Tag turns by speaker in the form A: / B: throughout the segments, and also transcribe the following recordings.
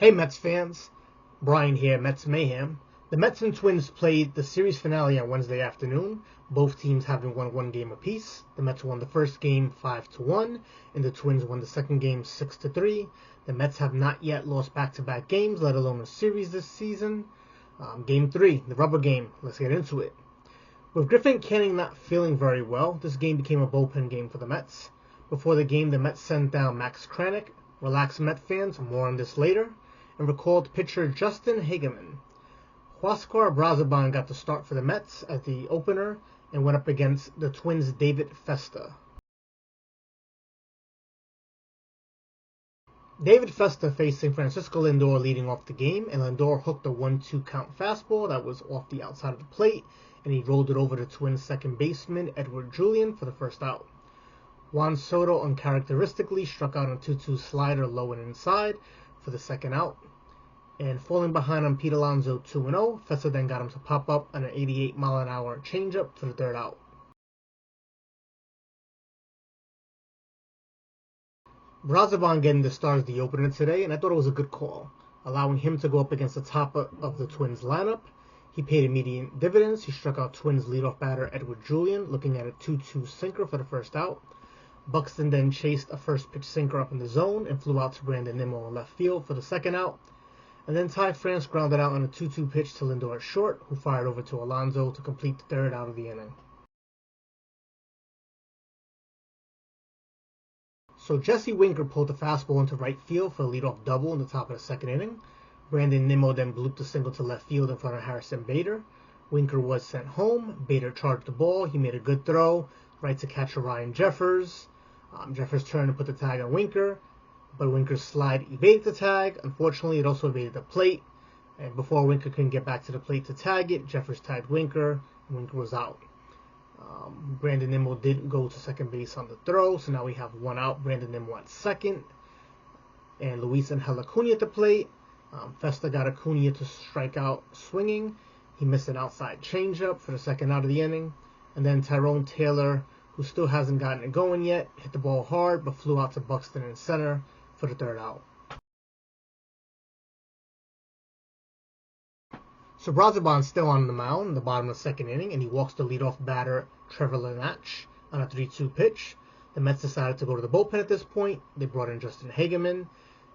A: Hey Mets fans, Brian here, Mets Mayhem. The Mets and Twins played the series finale on Wednesday afternoon, both teams having won one game apiece. The Mets won the first game 5-1, and the Twins won the second game 6-3. The Mets have not yet lost back-to-back games, let alone a series this season. Game 3, the rubber game, let's get into it. With Griffin Canning not feeling very well, this game became a bullpen game for the Mets. Before the game, the Mets sent down Max Kranick. Relax, Met fans, more on this later. And recalled pitcher Justin Hageman. Huascar Brazoban got the start for the Mets as the opener and went up against the Twins' David Festa. David Festa facing Francisco Lindor leading off the game, and Lindor hooked a 1-2 count fastball that was off the outside of the plate, and he rolled it over to Twins second baseman Edward Julian for the first out. Juan Soto uncharacteristically struck out on a 2-2 slider low and inside for the second out. And falling behind on Pete Alonso 2-0, Festa then got him to pop up on an 88-mile-an-hour changeup for the third out. Brazoban getting the start as the opener today, and I thought it was a good call, allowing him to go up against the top of the Twins lineup. He paid immediate dividends. He struck out Twins leadoff batter Edward Julian, looking at a 2-2 sinker for the first out. Buxton then chased a first pitch sinker up in the zone and flew out to Brandon Nimmo in left field for the second out. And then Ty France grounded out on a 2-2 pitch to Lindor at short, who fired over to Alonso to complete the third out of the inning. So Jesse Winker pulled the fastball into right field for a leadoff double in the top of the second inning. Brandon Nimmo then blooped a single to left field in front of Harrison Bader. Winker was sent home. Bader charged the ball. He made a good throw right to catcher Ryan Jeffers. Jeffers turned to put the tag on Winker, but Winker's slide evaded the tag. Unfortunately, it also evaded the plate. And before Winker couldn't get back to the plate to tag it, Jeffers tagged Winker, and Winker was out. Brandon Nimmo didn't go to second base on the throw, so now we have one out. Brandon Nimmo at second, and Luis Angel Acuna at the plate. Festa got Acuna to strike out swinging. He missed an outside changeup for the second out of the inning. And then Tyrone Taylor, who still hasn't gotten it going yet, hit the ball hard but flew out to Buxton in center for the third out. So Brazoban's still on the mound in the bottom of the second inning, and he walks the leadoff batter Trevor Lenach on a 3-2 pitch. The Mets decided to go to the bullpen at this point. They brought in Justin Hageman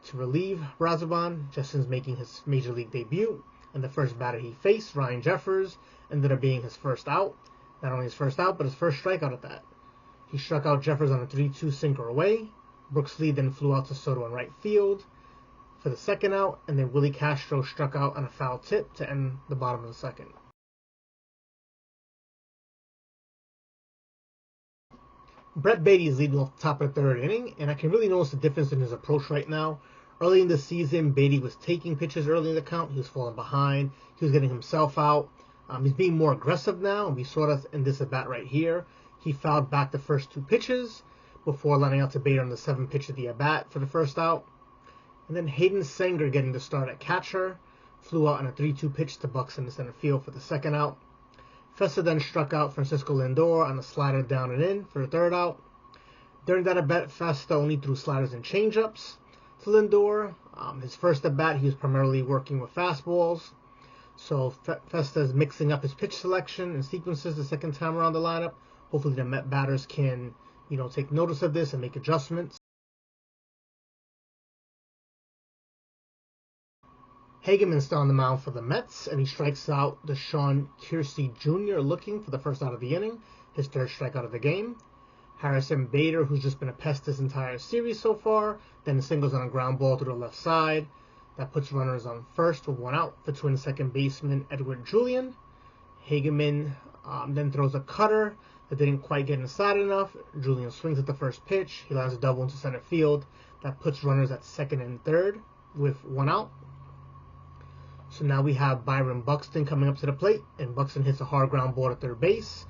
A: to relieve Brazoban. Justin's making his major league debut, and the first batter he faced, Ryan Jeffers, ended up being his first out. Not only his first out, but his first strikeout at that. He struck out Jeffers on a 3-2 sinker away. Brooks Lee then flew out to Soto in right field for the second out, and then Willie Castro struck out on a foul tip to end the bottom of the second. Brett Beatty is leading off the top of the third inning, and I can really notice the difference in his approach right now. Early in the season, Beatty was taking pitches early in the count. He was falling behind. He was getting himself out. He's being more aggressive now, and we saw that in this at-bat right here. He fouled back the first two pitches before lining out to Bader on the seventh pitch of the at-bat for the first out. And then Hayden Sanger getting the start at catcher, flew out on a 3-2 pitch to Buxton in center field for the second out. Festa then struck out Francisco Lindor on a slider down and in for the third out. During that at-bat, Festa only threw sliders and changeups to Lindor. His first at-bat, he was primarily working with fastballs. So Festa is mixing up his pitch selection and sequences the second time around the lineup. Hopefully the Met batters can, take notice of this and make adjustments. Hageman's still on the mound for the Mets, and he strikes out Deshaun Kiersey Jr. looking for the first out of the inning, his third strikeout of the game. Harrison Bader, who's just been a pest this entire series so far, then singles on a ground ball to the left side. That puts runners on first with one out for Twins second baseman Edward Julian. Hageman then throws a cutter that didn't quite get inside enough. Julian swings at the first pitch. He lands a double into center field. That puts runners at second and third with one out. So now we have Byron Buxton coming up to the plate, and Buxton hits a hard ground ball to third base.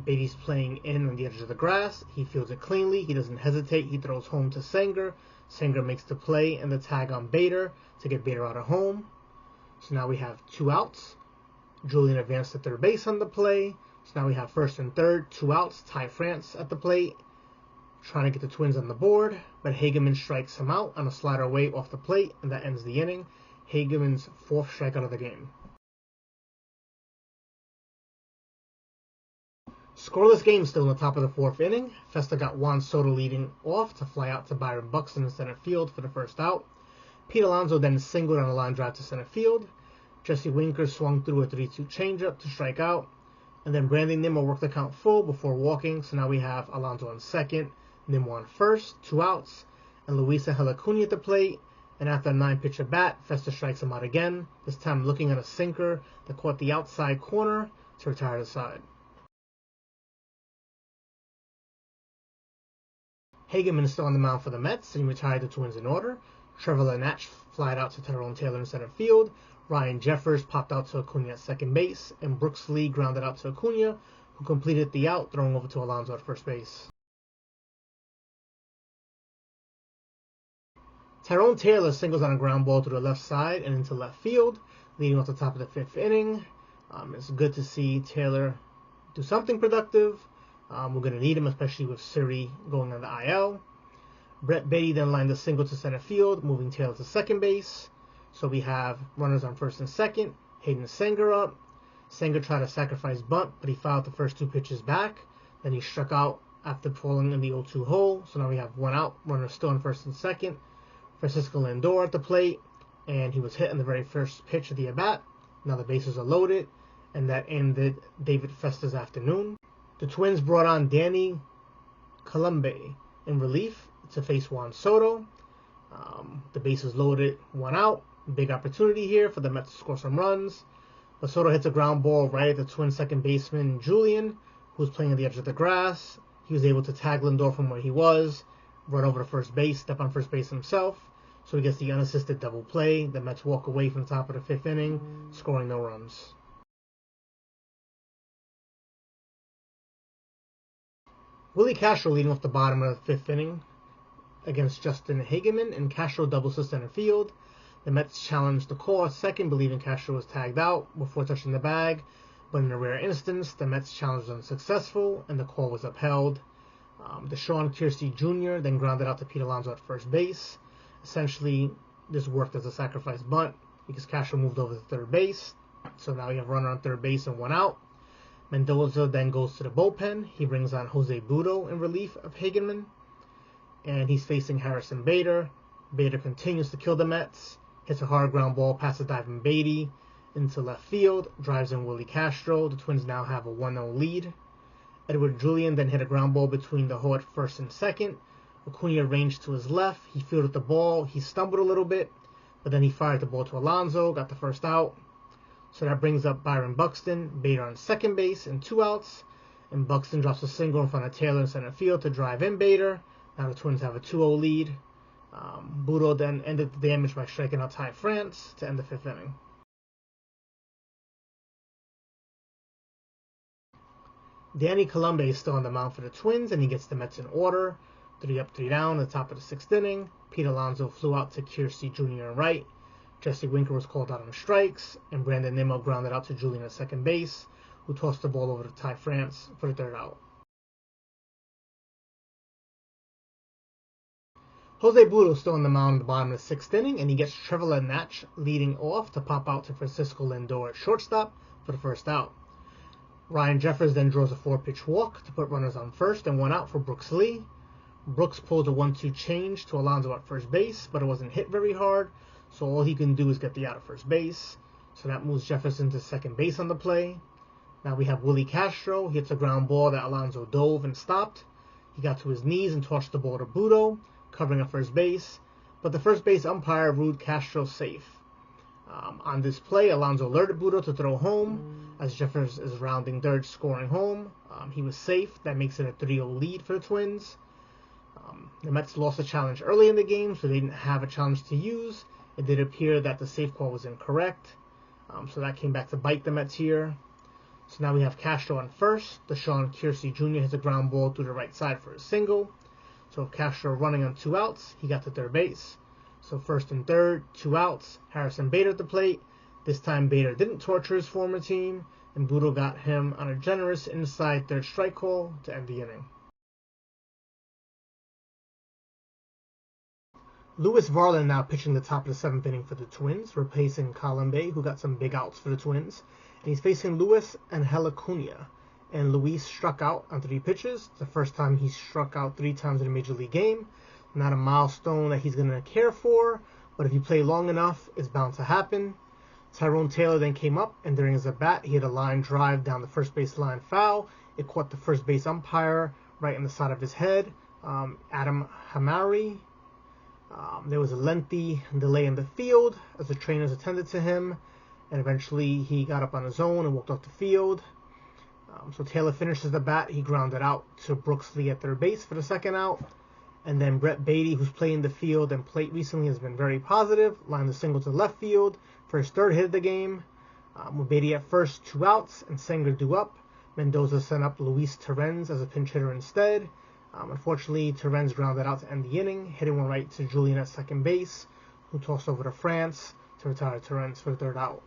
A: Beatty's playing in on the edge of the grass. He fields it cleanly. He doesn't hesitate. He throws home to Sanger. Sanger makes the play and the tag on Bader to get Bader out of home. So now we have two outs. Julian advanced to third base on the play. So now we have first and third, two outs. Ty France at the plate. trying to get the Twins on the board, but Hageman strikes him out on a slider away off the plate, and that ends the inning. Hageman's 4th strikeout of the game. Scoreless game still in the top of the 4th inning. Festa got Juan Soto leading off to fly out to Byron Buxton in center field for the first out. Pete Alonso then singled on a line drive to center field. Jesse Winker swung through a 3-2 changeup to strike out. And then Brandon Nimmo worked the count full before walking. So now we have Alonso on second, Nimmo on first, 2 outs, and Luisa Helacuña at the plate. And after a 9-pitch at bat, Festa strikes him out again, this time looking at a sinker that caught the outside corner to retire the side. Hageman is still on the mound for the Mets, and he retired the Twins in order. Trevor Lanach flied out to Tyrone Taylor in center field. Ryan Jeffers popped out to Acuña at second base, and Brooks Lee grounded out to Acuña, who completed the out, throwing over to Alonso at first base. Tyrone Taylor singles on a ground ball to the left side and into left field, leading off the top of the 5th inning. It's good to see Taylor do something productive. We're going to need him, especially with Siri going on the IL. Brett Beatty then lined a single to center field, moving Taylor to second base. So we have runners on first and second. Hayden Senger up. Senger tried to sacrifice bunt, but he fouled the first 2 pitches back. Then he struck out after pulling in the 0-2 hole. So now we have 1 out, runners still on first and second. Francisco Lindor at the plate, and he was hit on the very first pitch of the at-bat. Now the bases are loaded, and that ended David Festa's afternoon. The Twins brought on Danny Colombe in relief to face Juan Soto. The bases loaded, 1 out. Big opportunity here for the Mets to score some runs. But Soto hits a ground ball right at the Twins second baseman Julian, who was playing on the edge of the grass. He was able to tag Lindor from where he was, run over to first base, step on first base himself. So he gets the unassisted double play. The Mets walk away from the top of the 5th inning, scoring no runs. Willie Castro leading off the bottom of the 5th inning against Justin Hageman, and Castro doubles to center field. The Mets challenged the call at second, believing Castro was tagged out before touching the bag, but in a rare instance, the Mets challenge was unsuccessful, and the call was upheld. Deshaun Kiersey Jr. then grounded out to Pete Alonso at first base. Essentially, this worked as a sacrifice bunt because Castro moved over to third base. So now we have a runner on third base and 1 out. Mendoza then goes to the bullpen. He brings on Jose Butto in relief of Hageman, and he's facing Harrison Bader. Bader continues to kill the Mets, hits a hard ground ball past the diving Beatty into left field, drives in Willie Castro. The Twins now have a 1-0 lead. Edward Julian then hit a ground ball between the hole at first and second. Acuña ranged to his left. He fielded the ball. He stumbled a little bit, but then he fired the ball to Alonso, got the first out. So that brings up Byron Buxton, Bader on second base, and 2 outs. And Buxton drops a single in front of Taylor in center field to drive in Bader. Now the Twins have a 2-0 lead. Butto then ended the damage by striking out Ty France to end the 5th inning. Danny Colombe is still on the mound for the Twins, and he gets the Mets in order. 3 up, 3 down, at the top of the 6th inning. Pete Alonso flew out to Kiersey Jr. in right. Jesse Winker was called out on strikes, and Brandon Nimmo grounded out to Julian at second base, who tossed the ball over to Ty France for the 3rd out. Jose Butto still on the mound at the bottom of the 6th inning, and he gets Trevor Lanach leading off to pop out to Francisco Lindor at shortstop for the 1st out. Ryan Jeffers then draws a 4-pitch walk to put runners on first and 1 out for Brooks Lee. Brooks pulled a 1-2 change to Alonso at first base, but it wasn't hit very hard, so all he can do is get the out at first base. So that moves Jefferson to second base on the play. Now we have Willie Castro. He hits a ground ball that Alonso dove and stopped. He got to his knees and tossed the ball to Butto, covering at first base, but the first base umpire ruled Castro safe. On this play, Alonso alerted Butto to throw home, as Jeffers is rounding third, scoring home. He was safe. That makes it a 3-0 lead for the Twins. The Mets lost a challenge early in the game, so they didn't have a challenge to use. It did appear that the safe call was incorrect, so that came back to bite the Mets here. So now we have Castro on first. Deshaun Kiersey Jr. hits a ground ball through the right side for a single. So Castro running on 2 outs, he got to third base. So first and third, 2 outs. Harrison Bader at the plate. This time Bader didn't torture his former team, and Butto got him on a generous inside third strike call to end the inning. Lewis Varland now pitching the top of the seventh inning for the Twins, replacing Colombe, who got some big outs for the Twins. And he's facing Luis and Helicunia. And Luis struck out on 3 pitches. It's the first time he's struck out 3 times in a major league game. Not a milestone that he's going to care for, but if you play long enough, it's bound to happen. Tyrone Taylor then came up, and during his at-bat, he had a line drive down the first base line foul. It caught the first base umpire right in the side of his head, Adam Hamari. There was a lengthy delay in the field as the trainers attended to him, and eventually he got up on his own and walked off the field. So Taylor finishes the bat. He grounded out to Brooks Lee at third base for the second out. And then Brett Beatty, who's playing the field and played recently, has been very positive. Lined a single to left field for his 3rd hit of the game. With Beatty at first, 2 outs, and Sanger due up. Mendoza sent up Luis Torrens as a pinch hitter instead. Unfortunately, Torrens grounded out to end the inning, hitting one right to Julian at second base, who tossed over to France to retire Torrens for the 3rd out.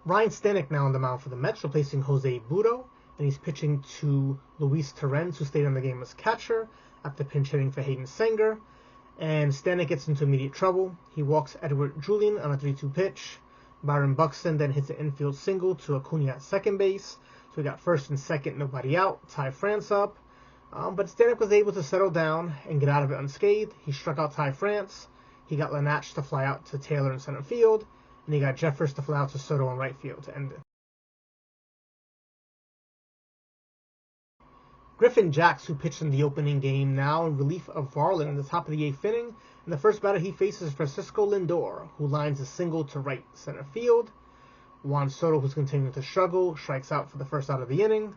A: Ryan Stanek now on the mound for the Mets, replacing Jose Butto, and he's pitching to Luis Torrens, who stayed on the game as catcher after pinch hitting for Hayden Sanger. And Stanek gets into immediate trouble. He walks Edward Julian on a 3-2 pitch. Byron Buxton then hits an infield single to Acuna at second base. So we got first and second, nobody out, tie France up. But Stanek was able to settle down and get out of it unscathed. He struck out Ty France. He got Lenach to fly out to Taylor in center field. And he got Jeffers to fly out to Soto in right field to end it. Griffin Jax, who pitched in the opening game, now in relief of Varland in the top of the 8th inning. And the first batter he faces is Francisco Lindor, who lines a single to right center field. Juan Soto, who's continuing to struggle, strikes out for the first out of the inning.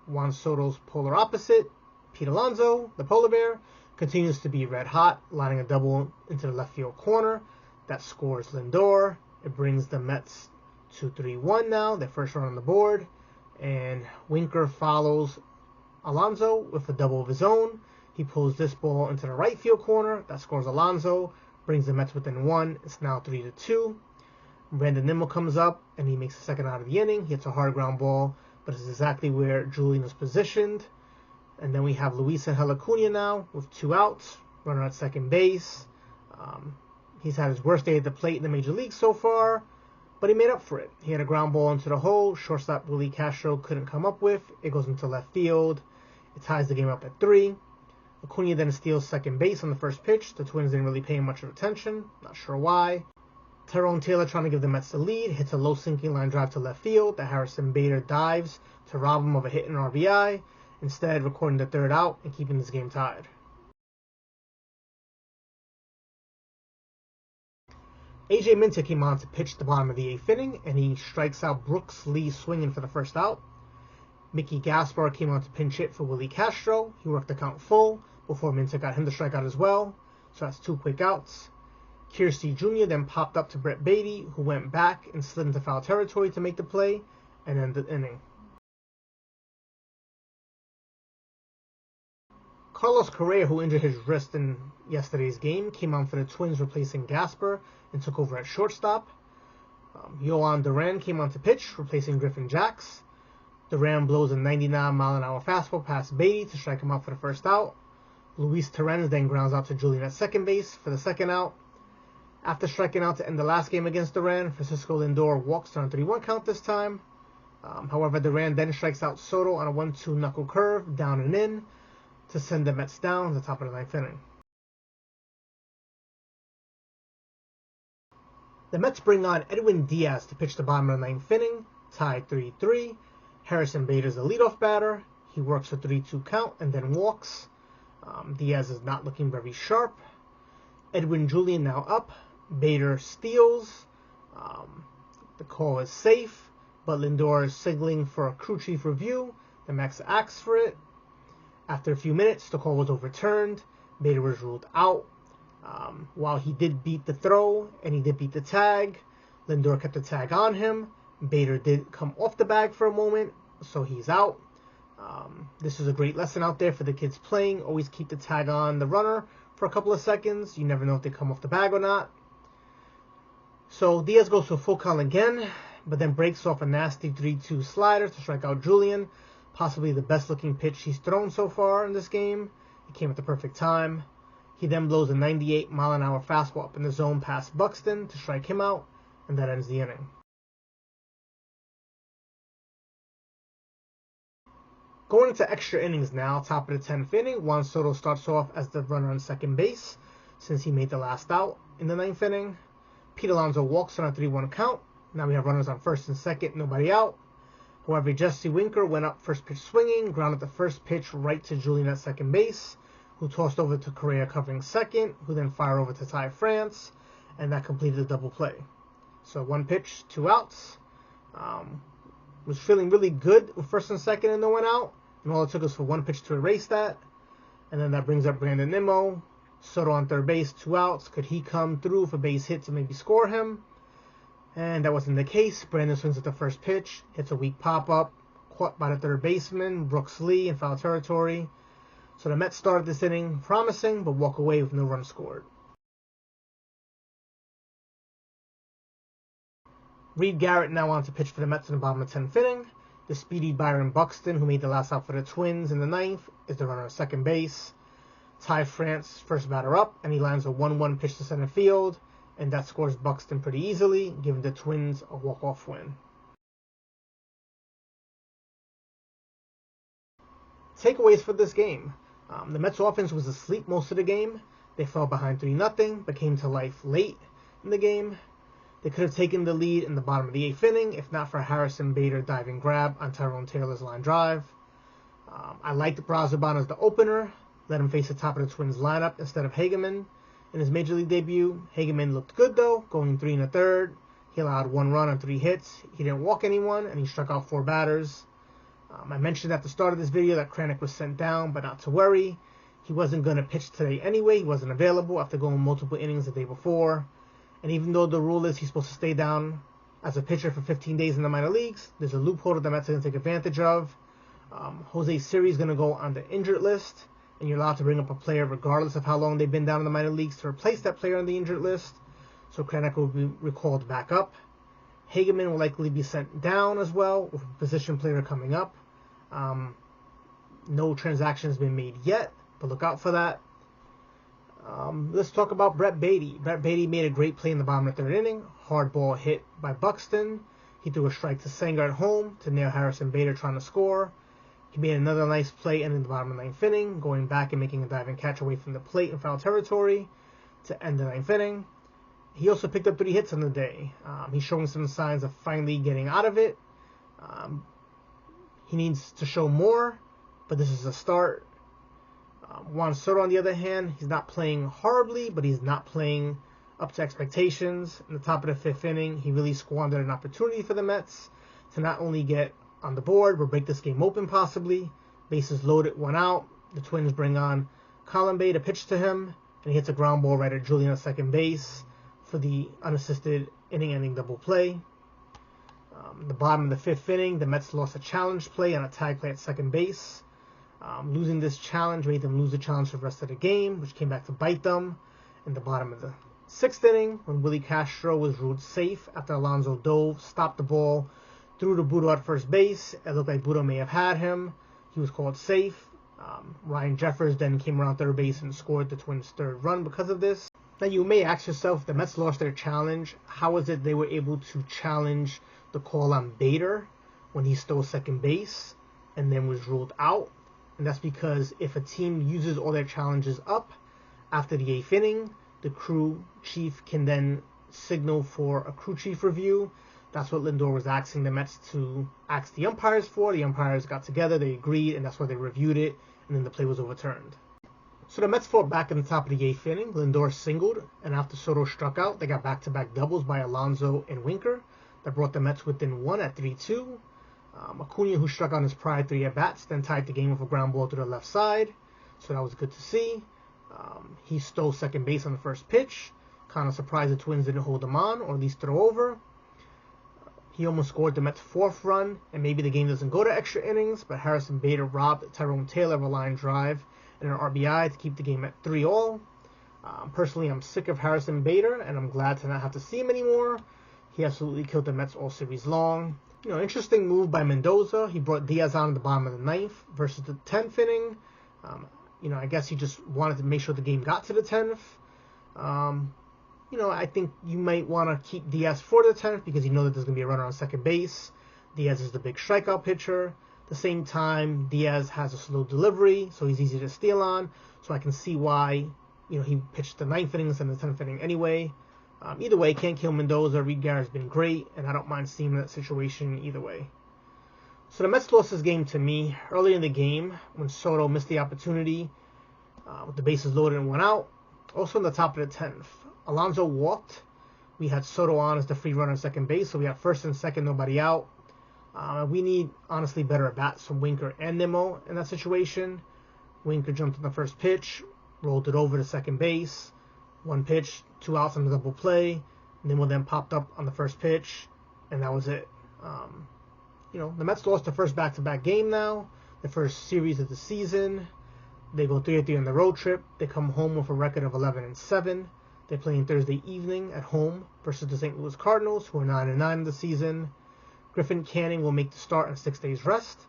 A: Juan Soto's polar opposite, Pete Alonso, the polar bear, continues to be red hot, lining a double into the left field corner. That scores Lindor. It brings the Mets to 3-1 now, their first run on the board. And Winker follows Alonso with a double of his own. He pulls this ball into the right field corner. That scores Alonso, brings the Mets within 1. It's now 3-2. Brandon Nimmo comes up, and he makes the second out of the inning. He hits a hard ground ball, but it's exactly where Julian is positioned. And then we have Luis and Helicunia now with 2 outs, runner at second base. He's had his worst day at the plate in the major league so far, but he made up for it. He had a ground ball into the hole. Shortstop Willie Castro couldn't come up with. It goes into left field. It ties the game up at 3. Acuna then steals second base on the first pitch. The Twins didn't really pay much attention. Not sure why. Tyrone Taylor, trying to give the Mets the lead, hits a low sinking line drive to left field that Harrison Bader dives to rob him of a hit and RBI, instead recording the 3rd out and keeping this game tied. AJ Minter came on to pitch the bottom of the 8th inning, and he strikes out Brooks Lee swinging for the first out. Mickey Gaspar came on to pinch hit for Willie Castro. He worked the count full before Minter got him to strike out as well. So that's 2 quick outs. Kiersey Jr. then popped up to Brett Beatty, who went back and slid into foul territory to make the play and end the inning. Carlos Correa, who injured his wrist in yesterday's game, came on for the Twins, replacing Gasper, and took over at shortstop. Yohan Duran came on to pitch, replacing Griffin Jax. Duran blows a 99-mile-an-hour fastball past Beatty to strike him out for the first out. Luis Torrens then grounds out to Julian at second base for the second out. After striking out to end the last game against Duran, Francisco Lindor walks on a 3-1 count this time. However, Duran then strikes out Soto on a 1-2 knuckle curve, down and in, to send the Mets down to the top of the 9th inning. The Mets bring on Edwin Diaz to pitch the bottom of the 9th inning, tied 3-3. Harrison Bader is the leadoff batter. He works a 3-2 count and then walks. Diaz is not looking very sharp. Edwin Julian now up. Bader steals. The call is safe, but Lindor is signaling for a crew chief review. The Mets asks for it. After a few minutes, the call was overturned. Bader was ruled out. While he did beat the throw and he did beat the tag, Lindor kept the tag on him. Bader did come off the bag for a moment, so he's out. This is a great lesson out there for the kids playing. Always keep the tag on the runner for a couple of seconds. You never know if they come off the bag or not. So Diaz goes to full count again, but then breaks off a nasty 3-2 slider to strike out Julian. Possibly the best looking pitch he's thrown so far in this game. It came at the perfect time. He then blows a 98-mile-an-hour fastball up in the zone past Buxton to strike him out, and that ends the inning. Going into extra innings now, top of the 10th inning, Juan Soto starts off as the runner on second base since he made the last out in the 9th inning. Pete Alonso walks on a 3-1 count. Now we have runners on first and second, nobody out. However, Jesse Winker went up first pitch swinging, grounded the first pitch right to Julian at second base, who tossed over to Correa covering second, who then fired over to Ty France, and that completed the double play. So 1 pitch, 2 outs. Was feeling really good with first and second and no one out, and all it took was for 1 pitch to erase that. And then that brings up Brandon Nimmo. Soto on third base, 2 outs. Could he come through for base hit to maybe score him? And that wasn't the case. Brandon swings at the first pitch, hits a weak pop-up, caught by the third baseman, Brooks Lee, in foul territory. So the Mets started this inning promising, but walk away with no runs scored. Reed Garrett now on to pitch for the Mets in the bottom of the 10th inning. The speedy Byron Buxton, who made the last out for the Twins in the 9th, is the runner at second base. Ty France, first batter up, and he lands a 1-1 pitch to center field, and that scores Buxton pretty easily, giving the Twins a walk-off win. Takeaways for this game. The Mets offense was asleep most of the game. They fell behind 3-0, but came to life late in the game. They could have taken the lead in the bottom of the 8th inning, if not for Harrison Bader diving grab on Tyrone Taylor's line drive. I liked Brazoban as the opener. Let him face the top of the Twins lineup instead of Hageman. In his Major League debut, Hageman looked good though, going 3 1/3. He allowed 1 run on 3 hits. He didn't walk anyone, and he struck out 4 batters. I mentioned at the start of this video that Kranick was sent down, but not to worry. He wasn't going to pitch today anyway. He wasn't available after going multiple innings the day before. And even though the rule is he's supposed to stay down as a pitcher for 15 days in the minor leagues, there's a loophole that the Mets are going to take advantage of. Jose Siri is going to go on the injured list, and you're allowed to bring up a player regardless of how long they've been down in the minor leagues to replace that player on the injured list. So Kranick will be recalled back up. Hageman will likely be sent down as well, with a position player coming up. No transaction has been made yet, but look out for that. Let's talk about Brett Baty. Brett Baty made a great play in the bottom of the 3rd inning. Hard ball hit by Buxton. He threw a strike to Sanger at home to nail Harrison Bader trying to score. He made another nice play in the bottom of the 9th inning, going back and making a diving catch away from the plate in foul territory to end the 9th inning. He also picked up 3 hits on the day. He's showing some signs of finally getting out of it. He needs to show more, but this is a start. Juan Soto, on the other hand, he's not playing horribly, but he's not playing up to expectations. In the top of the 5th inning, he really squandered an opportunity for the Mets to not only get on the board, but break this game open possibly. Bases loaded, 1 out. The Twins bring on Colin Bay to pitch to him, and he hits a ground ball right at Julian at second base for the unassisted inning-ending double play. The bottom of the 5th inning, the Mets lost a challenge play on a tag play at second base. Losing this challenge made them lose the challenge for the rest of the game, which came back to bite them in the bottom of the 6th inning when Willie Castro was ruled safe after Alonso dove, stopped the ball, threw to Budo at first base. It looked like Budo may have had him. He was called safe. Ryan Jeffers then came around third base and scored the Twins' 3rd run because of this. Now you may ask yourself, the Mets lost their challenge. How is it they were able to challenge the call on Bader when he stole second base and then was ruled out? And that's because if a team uses all their challenges up after the 8th inning, the crew chief can then signal for a crew chief review. That's what Lindor was asking the Mets to ask the umpires for. The umpires got together, they agreed, and that's why they reviewed it, and then the play was overturned. So the Mets fought back in the top of the 8th inning. Lindor singled, and after Soto struck out, they got back-to-back doubles by Alonso and Winker that brought the Mets within 1 at 3-2. Acuna, who struck on his prior 3 at-bats, then tied the game with a ground ball to the left side, so that was good to see. He stole second base on the first pitch. Kind of surprised the Twins didn't hold him on, or at least throw over. He almost scored the Mets' 4th run, and maybe the game doesn't go to extra innings, but Harrison Bader robbed Tyrone Taylor of a line drive and an RBI to keep the game at 3-all. Personally, I'm sick of Harrison Bader, and I'm glad to not have to see him anymore. He absolutely killed the Mets all series long. Interesting move by Mendoza. He brought Diaz on at the bottom of the ninth versus the 10th inning. I guess he just wanted to make sure the game got to the 10th. I think you might want to keep Diaz for the 10th because you know that there's going to be a runner on second base. Diaz is the big strikeout pitcher. At the same time, Diaz has a slow delivery, so he's easy to steal on. So I can see why he pitched the 9th inning instead of the 10th inning anyway. Either way, can't kill Mendoza. Reed Garrett's been great, and I don't mind seeing that situation either way. So the Mets lost this game to me early in the game when Soto missed the opportunity with the bases loaded and 1 out. Also in the top of the 10th, Alonso walked. We had Soto on as the free runner at second base, so we had first and second, nobody out. We need, honestly, better at-bats from Winker and Nimmo in that situation. Winker jumped on the first pitch, rolled it over to second base. 1 pitch, 2 outs on the double play. Nimmo then popped up on the first pitch, and that was it. The Mets lost the first back-to-back game now, the first series of the season. They go 3-3 on the road trip. They come home with a record of 11-7. They're playing Thursday evening at home versus the St. Louis Cardinals, who are 9-9 in the season. Griffin Canning will make the start on 6 days rest.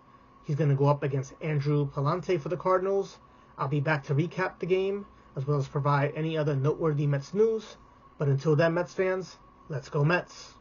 A: He's going to go up against Andrew Palante for the Cardinals. I'll be back to recap the game, as well as provide any other noteworthy Mets news. But until then, Mets fans, let's go Mets.